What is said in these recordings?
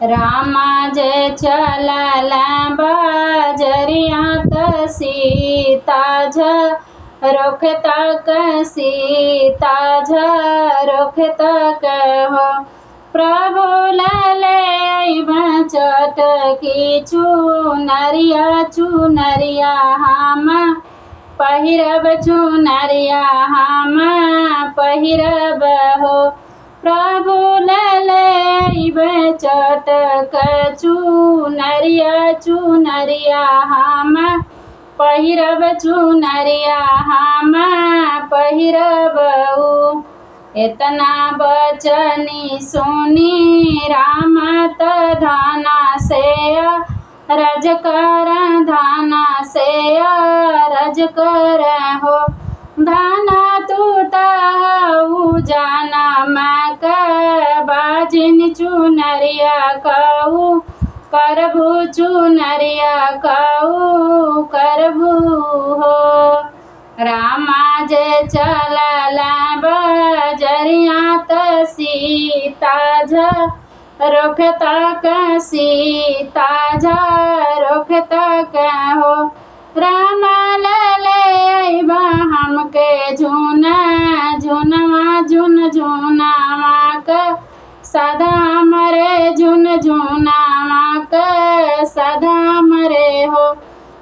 रामा जे चलला बजरिया त सीता रोकता सीता रोकता हो। प्रभु लले चटकी चुनरिया हम पहिरब चुनरिया हम पहिरब हो। प्रभु लले चटक चुनरिया हम पहिरब चुनरिया हम पहिरब। इतना बचनी सुनी राम त धाना से रज कर धाना से रज कर हो। धाना तूता जाना मैं बाजिन चुनरिया कहू करबू चुनरिया कहू करबू हो। रामा जे चलला बजरिया त सीता रोकता सीता रोकता हो। रामा लले हमके झुनवा क सदा मरे झुनवा क सदा मरे हो।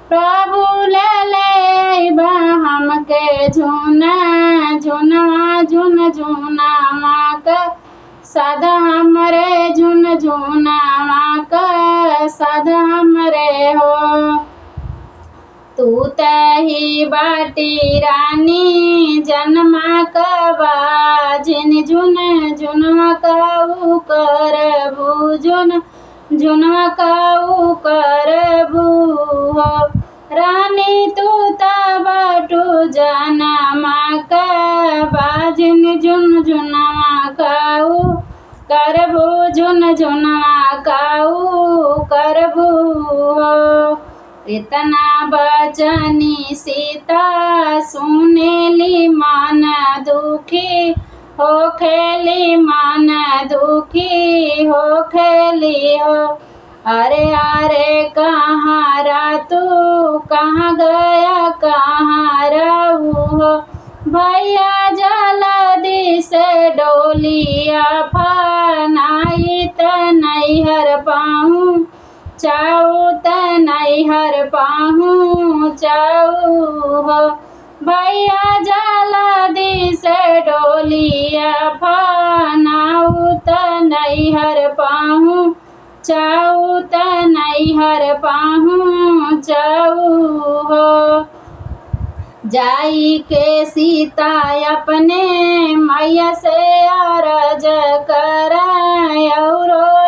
प्रभु लले हमके झुनवा क सदा हमरे झुनवा क सदा हमरे हो। तू तही बाटी रानी जन्मा बाजिन झुनवा कऊ करबू झुनवा कऊ करबू हो। रानी तू बाटू जनमा बाजिन झुनवा कऊ करबू झुनवा कऊ करबू हो। इतना बचनी सीता सुनेली मन दुखी हो खेली मन दुखी हो खेली हो। अरे अरे कहाँ तू कहाँ गया कहाँ रहू हो। भैया जल्दी से डोलिया फनाई त नैहर पाऊँ चाऊ त नैहर पाहूँ चाऊ हो। भैया जल्दी से डोलिया फनाऊ त नैहर पाहूँ चाऊ त नैहर पाहूँ चाऊ हो। जाई के सीता अपने मैया से अरज कर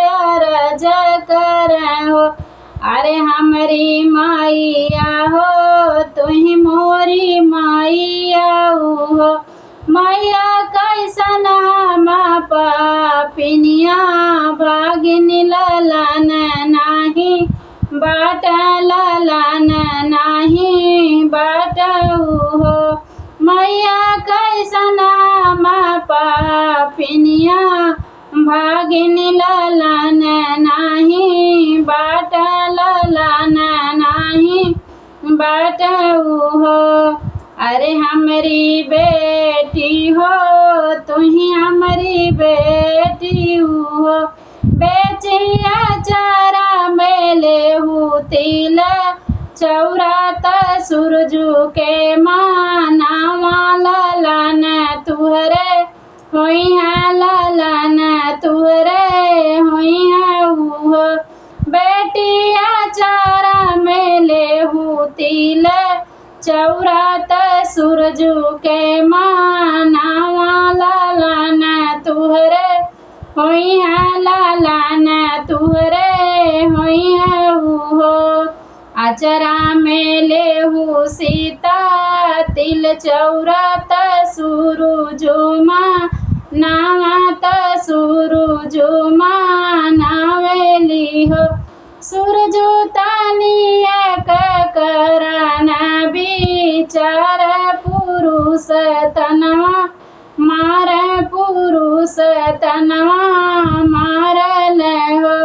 अरज कर हो। अरे हमारी माइया हो तुही मोरी माइया हो। मैया कैसन हम पापिनिया भागिनी ललन नाही बाट ललन नाही बाटऊ हो। मैया कैसन हम पापिनिया भागिनी ललन नाही बाट ललन नाही बाटऊ हो। अरे हमारी बेटी हो तुही हमारी बेटी हो। बेचिया चारा मेले तिल चौरात सूरजू के मानावा ललन तुहरे होई है ललन तुहरे होई है हो। बेटिया चारा मेले तिल चौरात सूरजू के मानावा ललन तुहरे होई है ललन तुहरे होई है हो। अचरा में लेहू सीता तिल चौरात सूरजुमा नावत सूरजुमा नावेली हो। सूरजू तानिया करन विचार पुरुष तनवा मार पुरुष तनवा मारल हो।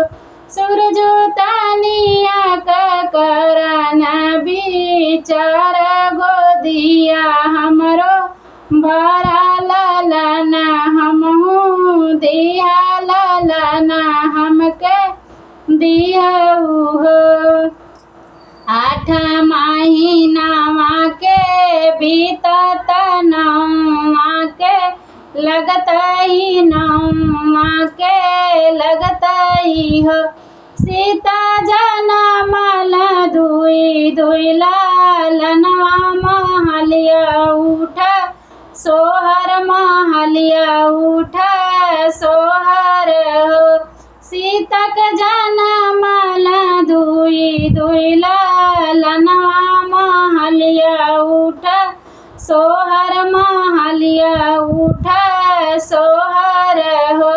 चार गोदिया हमरो भरा ललना हमहू दिया ललना हमके दिहऊ हो। 8 महीनावा के बीतत नौवा के लगतई नौवा के लगतई हो। सीता जनमल दुई दुई लालनवा महलिया उठ सोहर महलिया उठ सोहर हो। सीता के जनमल दुई दुई लालनवा महलिया उठ सोहर महलिया उठ सोहर हो।